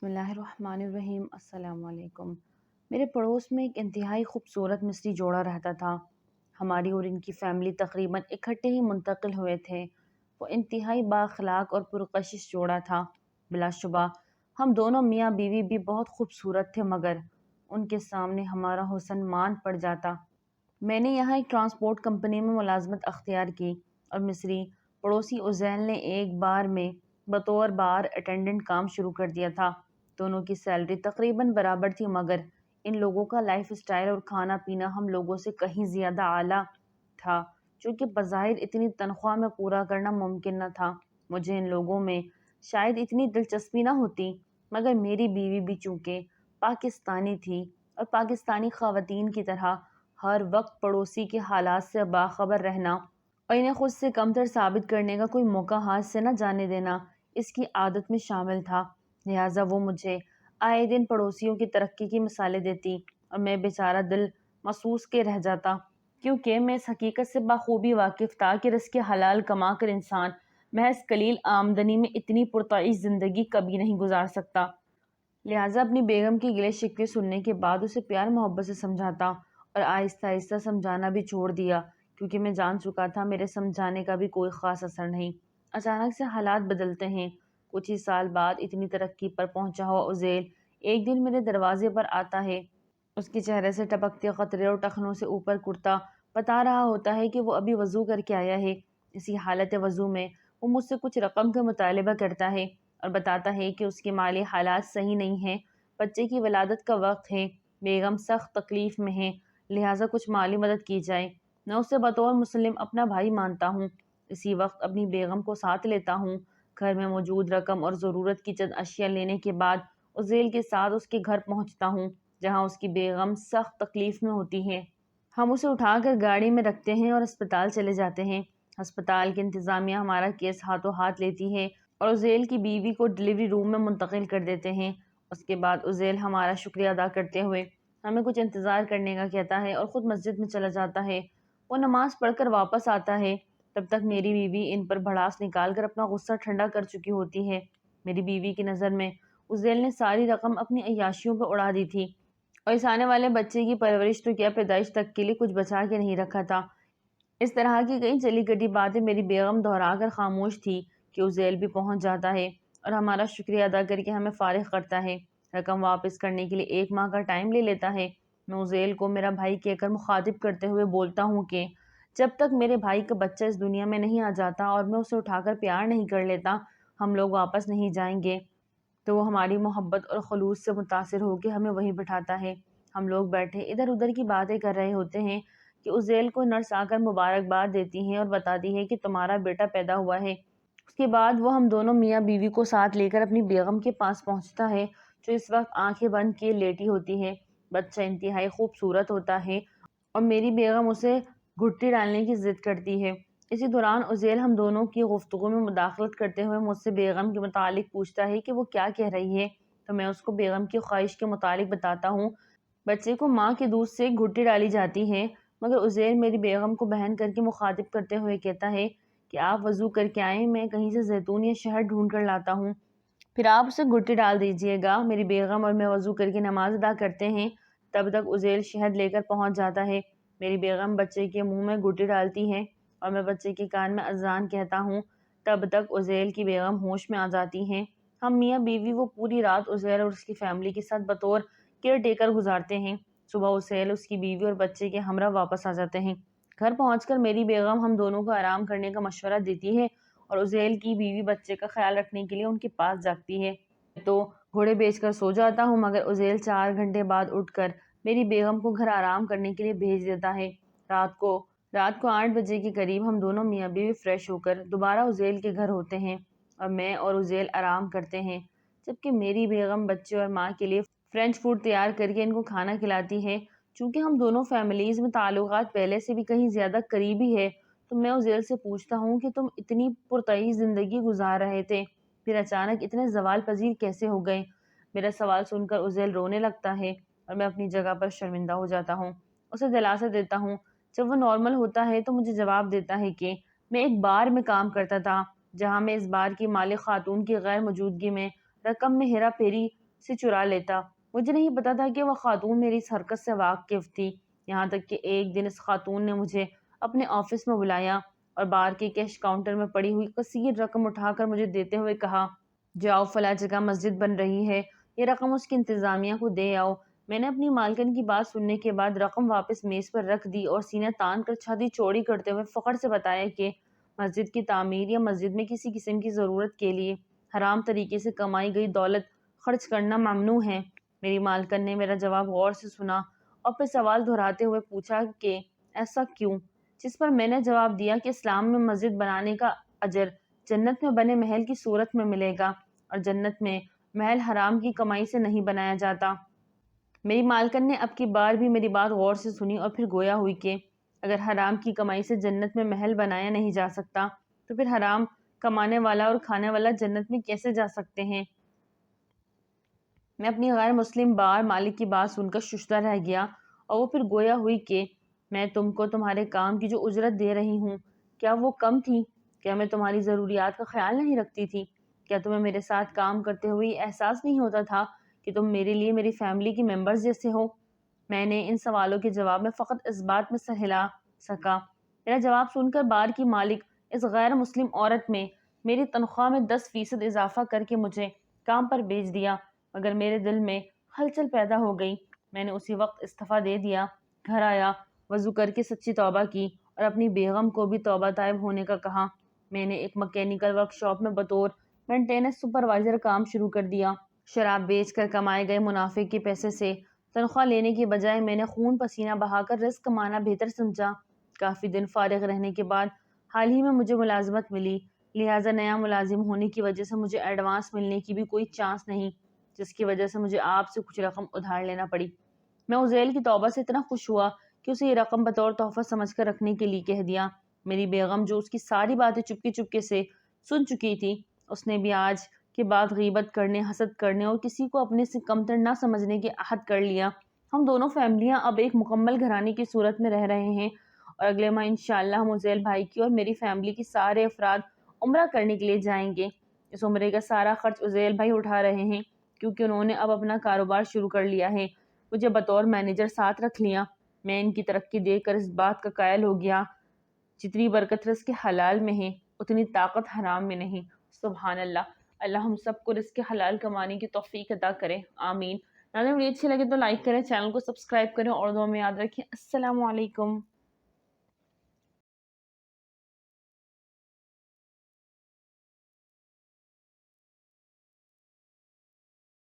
بسم اللہ الرحمن الرحیم۔ السلام علیکم۔ میرے پڑوس میں ایک انتہائی خوبصورت مصری جوڑا رہتا تھا۔ ہماری اور ان کی فیملی تقریباً اکٹھے ہی منتقل ہوئے تھے۔ وہ انتہائی بااخلاق اور پرکشش جوڑا تھا۔ بلا شبہ ہم دونوں میاں بیوی بھی بہت خوبصورت تھے، مگر ان کے سامنے ہمارا حسن مان پڑ جاتا۔ میں نے یہاں ایک ٹرانسپورٹ کمپنی میں ملازمت اختیار کی اور مصری پڑوسی عزیل نے ایک بار میں بطور بار اٹینڈنٹ کام شروع کر دیا تھا۔ دونوں کی سیلری تقریباً برابر تھی، مگر ان لوگوں کا لائف سٹائل اور کھانا پینا ہم لوگوں سے کہیں زیادہ اعلیٰ تھا، جو کہ بظاہر اتنی تنخواہ میں پورا کرنا ممکن نہ تھا۔ مجھے ان لوگوں میں شاید اتنی دلچسپی نہ ہوتی، مگر میری بیوی بھی چونکہ پاکستانی تھی اور پاکستانی خواتین کی طرح ہر وقت پڑوسی کے حالات سے باخبر رہنا اور انہیں خود سے کمتر ثابت کرنے کا کوئی موقع ہاتھ سے نہ جانے دینا اس کی عادت میں شامل تھا، لہٰذا وہ مجھے آئے دن پڑوسیوں کی ترقی کی مثالیں دیتی اور میں بیچارہ دل محسوس کے رہ جاتا، کیونکہ میں اس حقیقت سے بخوبی واقف تھا کہ رزق حلال کما کر انسان محض قلیل آمدنی میں اتنی پرتعیش زندگی کبھی نہیں گزار سکتا۔ لہٰذا اپنی بیگم کی گلے شکوے سننے کے بعد اسے پیار محبت سے سمجھاتا اور آہستہ آہستہ سمجھانا بھی چھوڑ دیا، کیونکہ میں جان چکا تھا میرے سمجھانے کا بھی کوئی خاص اثر نہیں۔ اچانک سے حالات بدلتے ہیں۔ کچھ ہی سال بعد اتنی ترقی پر پہنچا ہوا عزیل ایک دن میرے دروازے پر آتا ہے۔ اس کے چہرے سے ٹپکتے قطرے اور ٹخنوں سے اوپر کرتا بتا رہا ہوتا ہے کہ وہ ابھی وضو کر کے آیا ہے۔ اسی حالت وضو میں وہ مجھ سے کچھ رقم کا مطالبہ کرتا ہے اور بتاتا ہے کہ اس کے مالی حالات صحیح نہیں ہیں، بچے کی ولادت کا وقت ہے، بیگم سخت تکلیف میں ہے، لہٰذا کچھ مالی مدد کی جائے۔ میں اسے بطور مسلم اپنا بھائی مانتا ہوں۔ اسی وقت اپنی بیگم کو ساتھ لیتا ہوں۔ گھر میں موجود رقم اور ضرورت کی چند اشیاء لینے کے بعد عزیل کے ساتھ اس کے گھر پہنچتا ہوں، جہاں اس کی بیگم سخت تکلیف میں ہوتی ہے۔ ہم اسے اٹھا کر گاڑی میں رکھتے ہیں اور اسپتال چلے جاتے ہیں۔ ہسپتال کی انتظامیہ ہمارا کیس ہاتھوں ہاتھ لیتی ہے اور عزیل کی بیوی کو ڈلیوری روم میں منتقل کر دیتے ہیں۔ اس کے بعد عزیل ہمارا شکریہ ادا کرتے ہوئے ہمیں کچھ انتظار کرنے کا کہتا ہے اور خود مسجد میں چلا جاتا ہے۔ وہ نماز پڑھ کر واپس آتا ہے۔ تب تک میری بیوی ان پر بھڑاس نکال کر اپنا غصہ ٹھنڈا کر چکی ہوتی ہے۔ میری بیوی کی نظر میں عزیل نے ساری رقم اپنی عیاشیوں پہ اڑا دی تھی اور اس آنے والے بچے کی پرورش تو کیا پیدائش تک کے لیے کچھ بچا کے نہیں رکھا تھا۔ اس طرح کی کئی چلی گٹی باتیں میری بیگم دہرا کر خاموش تھی کہ عزیل بھی پہنچ جاتا ہے اور ہمارا شکریہ ادا کر کے ہمیں فارغ کرتا ہے۔ رقم واپس کرنے کے لیے 1 ماہ کا ٹائم لے لیتا ہے۔ میں عزیل کو میرا بھائی کہہ کر مخاطب کرتے ہوئے بولتا ہوں کہ جب تک میرے بھائی کا بچہ اس دنیا میں نہیں آ جاتا اور میں اسے اٹھا کر پیار نہیں کر لیتا، ہم لوگ واپس نہیں جائیں گے۔ تو وہ ہماری محبت اور خلوص سے متاثر ہو کے ہمیں وہیں بٹھاتا ہے۔ ہم لوگ بیٹھے ادھر ادھر کی باتیں کر رہے ہوتے ہیں کہ عزیل کو نرس آ کر مبارکباد دیتی ہے اور بتاتی ہے کہ تمہارا بیٹا پیدا ہوا ہے۔ اس کے بعد وہ ہم دونوں میاں بیوی کو ساتھ لے کر اپنی بیگم کے پاس پہنچتا ہے، جو اس وقت آنکھیں بند کیے لیٹی ہوتی ہے۔ بچہ انتہائی خوبصورت ہوتا ہے اور میری بیگم اسے گھٹی ڈالنے کی ضد کرتی ہے۔ اسی دوران عزیل ہم دونوں کی گفتگو میں مداخلت کرتے ہوئے مجھ سے بیگم کے متعلق پوچھتا ہے کہ وہ کیا کہہ رہی ہے، تو میں اس کو بیگم کی خواہش کے متعلق بتاتا ہوں۔ بچے کو ماں کے دودھ سے گھٹی ڈالی جاتی ہے، مگر عزیل میری بیگم کو بہن کر کے مخاطب کرتے ہوئے کہتا ہے کہ آپ وضو کر کے آئیں، میں کہیں سے زیتون یا شہد ڈھونڈ کر لاتا ہوں، پھر آپ اسے گھٹی ڈال دیجیے گا۔ میری بیگم اور میں وضو کر کے نماز ادا کرتے ہیں، تب تک عزیل شہد لے کر پہنچ جاتا ہے۔ میری بیگم بچے کے منہ میں گھٹی ڈالتی ہے اور میں بچے کے کان میں اذان کہتا ہوں، تب تک عزیل کی بیگم ہوش میں آ جاتی ہیں۔ ہم میاں بیوی وہ پوری رات عزیل اور اس کی فیملی کے ساتھ بطور کیئر ٹیکر گزارتے ہیں۔ صبح عزیل، اس کی بیوی اور بچے کے ہمراہ واپس آ جاتے ہیں۔ گھر پہنچ کر میری بیگم ہم دونوں کو آرام کرنے کا مشورہ دیتی ہے اور عزیل کی بیوی بچے کا خیال رکھنے کے لیے ان کے پاس جاگتی ہے۔ تو گھوڑے بیچ کر سو جاتا ہوں، مگر عزیل 4 گھنٹے بعد اٹھ کر میری بیگم کو گھر آرام کرنے کے لیے بھیج دیتا ہے۔ رات کو 8 بجے کے قریب ہم دونوں میاں بیوی فریش ہو کر دوبارہ عزیل کے گھر ہوتے ہیں اور میں اور عزیل آرام کرتے ہیں، جبکہ میری بیگم بچے اور ماں کے لیے فرینچ فوڈ تیار کر کے ان کو کھانا کھلاتی ہے۔ چونکہ ہم دونوں فیملیز میں تعلقات پہلے سے بھی کہیں زیادہ قریبی ہے، تو میں عزیل سے پوچھتا ہوں کہ تم اتنی پرتعیش زندگی گزار رہے تھے، پھر اچانک اتنے زوال پذیر کیسے ہو گئے؟ میرا سوال سن کر عزیل رونے لگتا ہے اور میں اپنی جگہ پر شرمندہ ہو جاتا ہوں۔ اسے دلاسا دیتا ہوں۔ جب وہ نارمل ہوتا ہے تو مجھے جواب دیتا ہے کہ میں ایک بار میں کام کرتا تھا، جہاں میں اس بار کی مالک خاتون کی غیر موجودگی میں رقم میں ہیرا پھیری سے چرا لیتا۔ مجھے نہیں پتا تھا کہ وہ خاتون میری اس حرکت سے واقف تھی، یہاں تک کہ ایک دن اس خاتون نے مجھے اپنے آفس میں بلایا اور بار کے کیش کاؤنٹر میں پڑی ہوئی کثیر رقم اٹھا کر مجھے دیتے ہوئے کہا، جاؤ فلاں جگہ مسجد بن رہی ہے، یہ رقم اس کی انتظامیہ کو دے آؤ۔ میں نے اپنی مالکن کی بات سننے کے بعد رقم واپس میز پر رکھ دی اور سینہ تان کر چھاتی چوڑی کرتے ہوئے فخر سے بتایا کہ مسجد کی تعمیر یا مسجد میں کسی قسم کی ضرورت کے لیے حرام طریقے سے کمائی گئی دولت خرچ کرنا ممنوع ہے۔ میری مالکن نے میرا جواب غور سے سنا اور پھر سوال دہراتے ہوئے پوچھا کہ ایسا کیوں؟ جس پر میں نے جواب دیا کہ اسلام میں مسجد بنانے کا اجر جنت میں بنے محل کی صورت میں ملے گا، اور جنت میں محل حرام کی کمائی سے نہیں بنایا جاتا۔ میری مالکن نے اب کی بار بھی میری بات غور سے سنی اور پھر گویا ہوئی کہ اگر حرام کی کمائی سے جنت میں محل بنایا نہیں جا سکتا تو پھر حرام کمانے والا اور کھانے والا جنت میں کیسے جا سکتے ہیں؟ میں اپنی غیر مسلم بار مالک کی بات سن کر ششدر رہ گیا اور وہ پھر گویا ہوئی کہ میں تم کو تمہارے کام کی جو اجرت دے رہی ہوں کیا وہ کم تھی؟ کیا میں تمہاری ضروریات کا خیال نہیں رکھتی تھی؟ کیا تمہیں میرے ساتھ کام کرتے ہوئے یہ احساس نہیں ہوتا تھا کہ تم میرے لیے میری فیملی کی ممبرز جیسے ہو؟ میں نے ان سوالوں کے جواب میں فقط اس بات میں سر ہلا سکا۔ میرا جواب سن کر بار کی مالک اس غیر مسلم عورت میں میری تنخواہ میں 10% اضافہ کر کے مجھے کام پر بھیج دیا، مگر میرے دل میں ہلچل پیدا ہو گئی۔ میں نے اسی وقت استعفیٰ دے دیا، گھر آیا، وضو کر کے سچی توبہ کی اور اپنی بیگم کو بھی توبہ طائب ہونے کا کہا۔ میں نے ایک مکینیکل ورک شاپ میں بطور مینٹیننس سپروائزر کام شروع کر دیا۔ شراب بیچ کر کمائے گئے منافع کے پیسے سے تنخواہ لینے کی بجائے میں نے خون پسینہ بہا کر رزق کمانا بہتر سمجھا۔ کافی دن فارغ رہنے کے بعد حال ہی میں مجھے ملازمت ملی، لہٰذا نیا ملازم ہونے کی وجہ سے مجھے ایڈوانس ملنے کی بھی کوئی چانس نہیں، جس کی وجہ سے مجھے آپ سے کچھ رقم ادھار لینا پڑی۔ میں عزیل کی توبہ سے اتنا خوش ہوا کہ اسے یہ رقم بطور تحفہ سمجھ کر رکھنے کے لیے کہہ دیا۔ میری بیگم جو اس کی ساری باتیں چپکے چپکے سے سن چکی تھی، اس نے بھی آج کے بعد غیبت کرنے، حسد کرنے اور کسی کو اپنے سے کمتر نہ سمجھنے کے عہد کر لیا۔ ہم دونوں فیملیاں اب ایک مکمل گھرانے کی صورت میں رہ رہے ہیں اور اگلے ماہ انشاءاللہ ہم عزیل بھائی کی اور میری فیملی کی سارے افراد عمرہ کرنے کے لیے جائیں گے۔ اس عمرے کا سارا خرچ عزیل بھائی اٹھا رہے ہیں کیونکہ انہوں نے اب اپنا کاروبار شروع کر لیا ہے، مجھے بطور مینیجر ساتھ رکھ لیا۔ میں ان کی ترقی دیکھ کر اس بات کا قائل ہو گیا، جتنی برکت رزق حلال میں ہے اتنی طاقت حرام میں نہیں۔ سبحان اللہ۔ اللہ ہم سب کو رزق حلال کمانے کی توفیق عطا کرے، آمین۔ ناظرین ویڈیو اچھی لگے تو لائک کریں، چینل کو سبسکرائب کریں اور دعا میں یاد رکھیں۔ السلام علیکم۔